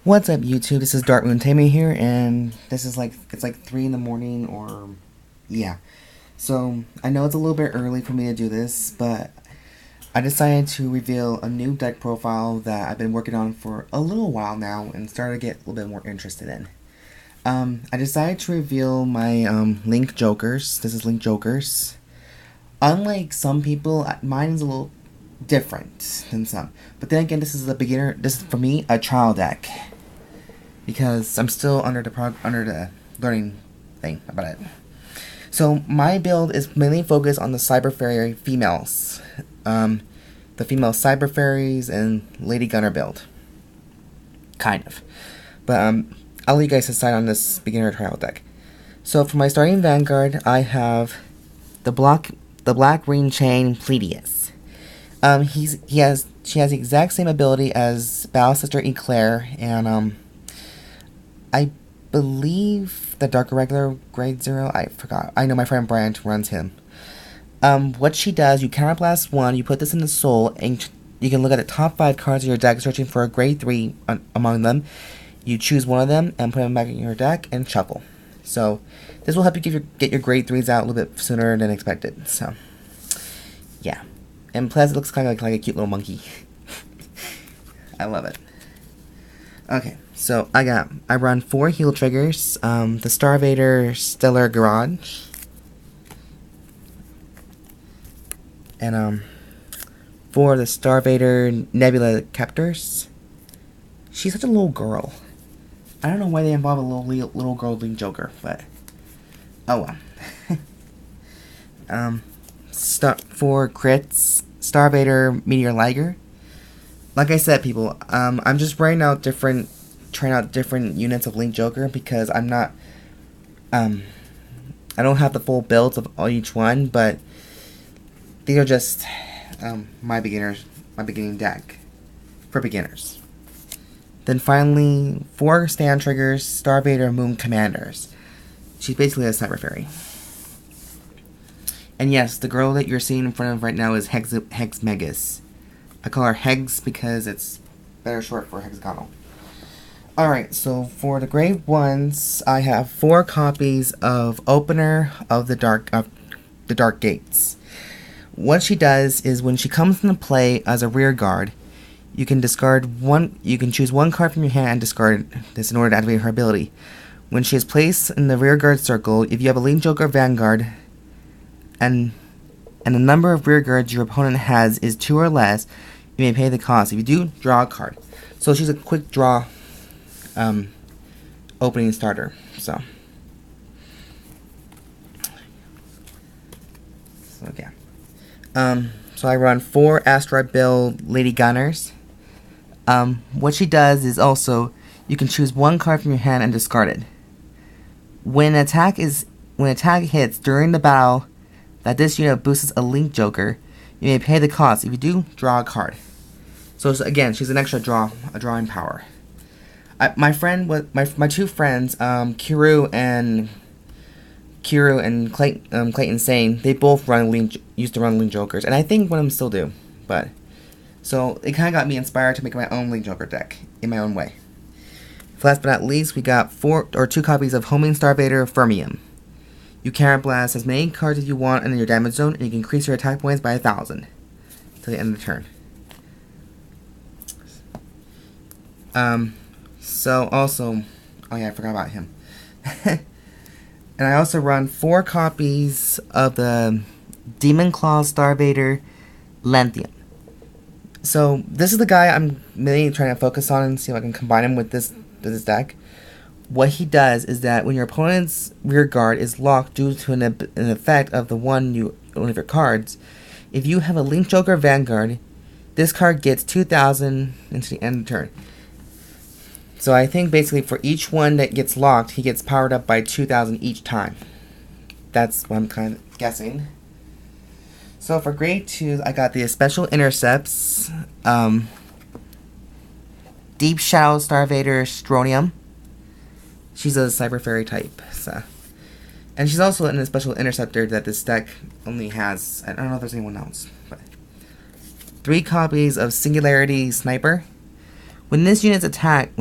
What's up, YouTube? This is Dark Moon Tamer here, and this is it's like 3 in the morning, or yeah. So I know it's a little bit early for me to do this, but I decided to reveal a new deck profile that I've been working on for a little while now and started to get a little bit more interested in. I decided to reveal my Link Jokers. This is Link Jokers. Unlike some people, mine is a little different than some. But then again, this is a beginner. This is for me a trial deck because I'm still under the learning thing about it. So my build is mainly focused on the Cyber Fairy females, the female Cyber Fairies and Lady Gunner build, kind of. But I'll let you guys decide on this beginner trial deck. So for my starting Vanguard, I have the Black Ring Chain Pleiades. She has the exact same ability as Battle Sister Eclair, and I believe the Dark Irregular Grade 0. I forgot. I know my friend Brian runs him. What she does, you counterblast 1, you put this in the soul, and you can look at the top 5 cards of your deck, searching for a Grade 3 among them. You choose one of them and put them back in your deck and shuffle. So this will help you get your Grade 3s out a little bit sooner than expected. So yeah, and plus it looks kind of like a cute little monkey. I love it. Okay, so I run 4 heal triggers. The Star-Vader Stellar Garage, and for the Star-Vader Nebula Captors. She's such a little girl. I don't know why they involve a little girl Link Joker, but oh well. For crits, Star-Vader Meteor Liger. Like I said, people, I'm just trying out different units of Link Joker because I'm not, I don't have the full builds of each one, but these are just my beginning deck for beginners. Then finally, 4 stand triggers, Star-Vader Moon Commanders. She's basically a Cyber Fairy. And yes, the girl that you're seeing in front of right now is Hex Megas. I call her Hex because it's better short for hexagonal. Alright, so for the grade 1s, I have 4 copies of Opener of the Dark Gates. What she does is when she comes into play as a rear guard, you can choose 1 card from your hand and discard this in order to activate her ability. When she is placed in the rear guard circle, if you have a Link Joker Vanguard and the number of rear guards your opponent has is 2 or less, you may pay the cost. If you do, draw a card. So she's a quick draw opening starter. So yeah. So I run 4 Asteroid build Lady Gunners. What she does is also you can choose 1 card from your hand and discard it. When attack hits during the battle that this unit boosts a Link Joker, you may pay the cost. If you do, draw a card. So again, she's an extra drawing power. My 2 friends, Kiru and Clayton Sane, they both used to run Link Jokers, and I think one of them still do. But so it kind of got me inspired to make my own Link Joker deck in my own way. Last but not least, we got 2 copies of Homing Star-Vader Fermium. You counterblast as many cards as you want in your damage zone, and you can increase your attack points by 1,000 till the end of the turn. So also, oh yeah, I forgot about him. And I also run 4 copies of the Demon Claw Star-Vader Lanthanum. So this is the guy I'm mainly trying to focus on and see if I can combine him with this deck. What he does is that when your opponent's rear guard is locked due to an effect of one of your cards, if you have a Link Joker Vanguard, this card gets 2,000 into the end of the turn. So I think basically for each one that gets locked, he gets powered up by 2,000 each time. That's what I'm kind of guessing. So for grade 2, I got the Special Intercepts, Deep Shadow Star-Vader Strontium. She's a Cyber Fairy type, so. And she's also in a Special Interceptor that this deck only has. I don't know if there's anyone else, but 3 copies of Singularity Sniper. When this unit's attack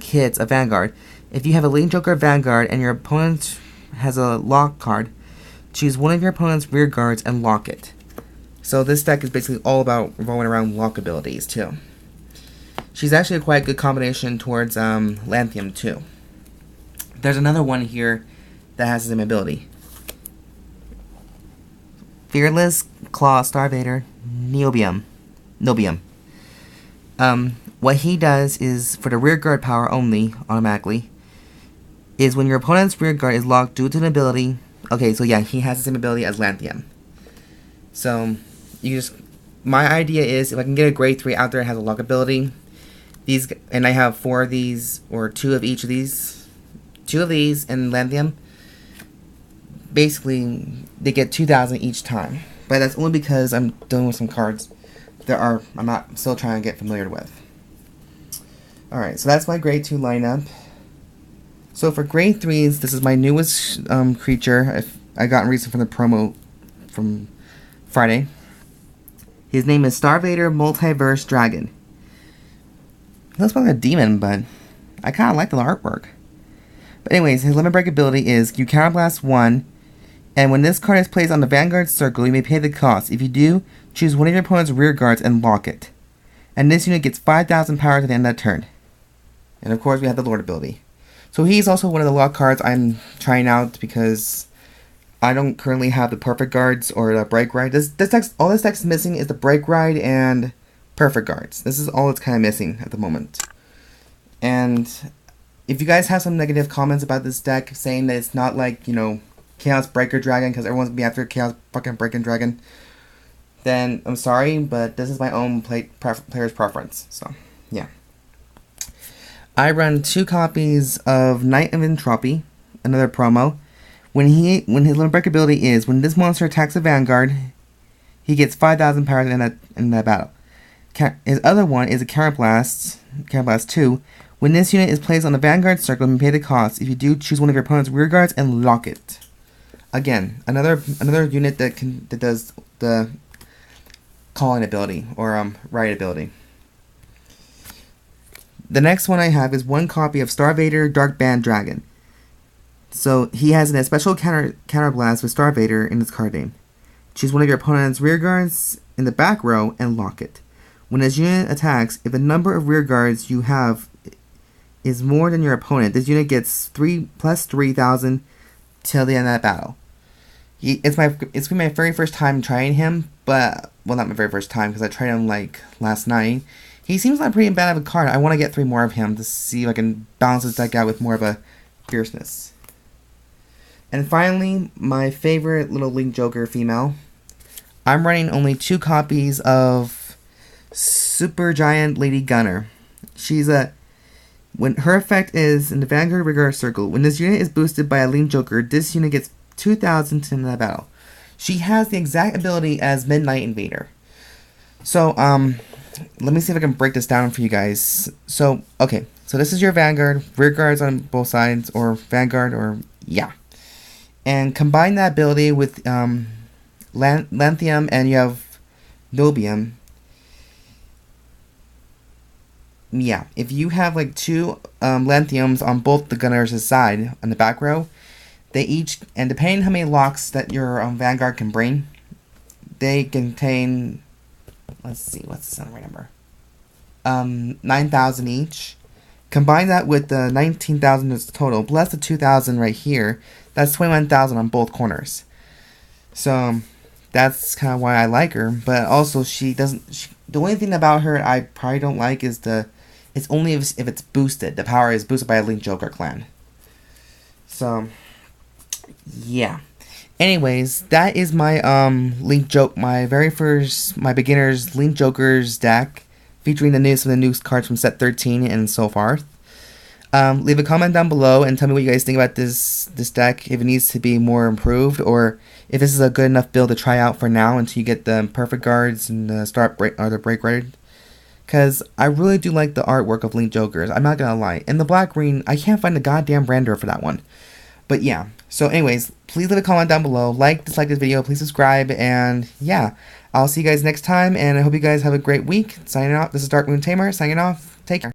hits a Vanguard, if you have a Link Joker Vanguard and your opponent has a lock card, choose one of your opponent's rear guards and lock it. So this deck is basically all about revolving around lock abilities too. She's actually a quite good combination towards Lanthanum too. There's another one here that has the same ability. Fearless Claw Star-Vader Niobium. What he does is, for the rear guard power only, automatically, is when your opponent's rear guard is locked due to an ability. Okay, so yeah, he has the same ability as Lanthanum. So, my idea is, if I can get a grade 3 out there that has a lock ability, and I have 4 of these, or 2 of each of these, 2 of these and Lanthanum, basically, they get 2,000 each time. But that's only because I'm dealing with some cards that I'm not still trying to get familiar with. Alright, so that's my grade 2 lineup. So for grade 3s, this is my newest creature I got recently from the promo from Friday. His name is Star-Vader Multiverse Dragon. He looks like a demon, but I kind of like the artwork. But anyways, his limit break ability is you counterblast 1, and when this card is placed on the Vanguard circle, you may pay the cost. If you do, choose one of your opponent's rear guards and lock it. And this unit gets 5,000 power at the end of that turn. And of course, we have the Lord ability. So he's also one of the lock cards I'm trying out because I don't currently have the Perfect Guards or the Break Ride. All this deck is missing is the Break Ride and Perfect Guards. This is all it's kind of missing at the moment. And if you guys have some negative comments about this deck, saying that it's not like, Chaos Breaker Dragon, because everyone's gonna be after Chaos fucking Breaking Dragon, then I'm sorry, but this is my own player's preference. So, yeah. I run 2 copies of Knight of Entropy, another promo. When his limit break ability is, when this monster attacks a Vanguard, he gets 5,000 power in that battle. His other one is a Counterblast 2. When this unit is placed on the Vanguard circle, you may pay the cost. If you do, choose one of your opponent's rear guards and lock it. Again, another unit that does the calling ability or ride ability. The next one I have is 1 copy of Star-Vader Dark Band Dragon. So he has a special counterblast with Star-Vader in his card name. Choose one of your opponent's rear guards in the back row and lock it. When this unit attacks, if the number of rear guards you have is more than your opponent, this unit gets 3,000 till the end of that battle. It's been my very first time trying him, but well, not my very first time because I tried him like last night. He seems like pretty bad of a card. I want to get 3 more of him to see if I can balance this deck out with more of a fierceness. And finally, my favorite little Link Joker female. I'm running only 2 copies of Supergiant Lady Gunner. When her effect is in the Vanguard Rigor Circle, when this unit is boosted by a Link Joker, this unit gets 2,000 in that battle. She has the exact ability as Midnight Invader. So, let me see if I can break this down for you guys. So, okay. So this is your Vanguard. Rear guards on both sides. Or Vanguard. Or, yeah. And combine that ability with Lanthanum and you have Niobium. Yeah. If you have like 2 Lanthanums on both the gunners' side on the back row, they each, and depending how many locks that your Vanguard can bring, they contain... Let's see, what's the right number? 9,000 each. Combine that with the 19,000 as total, plus the 2,000 right here. That's 21,000 on both corners. So that's kind of why I like her. But also, the only thing about her I probably don't like is it's only if it's boosted. The power is boosted by a Link Joker clan. So yeah. Anyways, that is my my beginner's Link Jokers deck, featuring some of the new cards from set 13 and so forth. Leave a comment down below and tell me what you guys think about this deck, if it needs to be more improved, or if this is a good enough build to try out for now until you get the Perfect Guards and the Break Ride. Because I really do like the artwork of Link Jokers, I'm not gonna lie. And the black green, I can't find the goddamn render for that one. But yeah, so anyways, please leave a comment down below, dislike this video, please subscribe, and yeah, I'll see you guys next time, and I hope you guys have a great week. Signing off. This is Dark Moon Tamer signing off. Take care.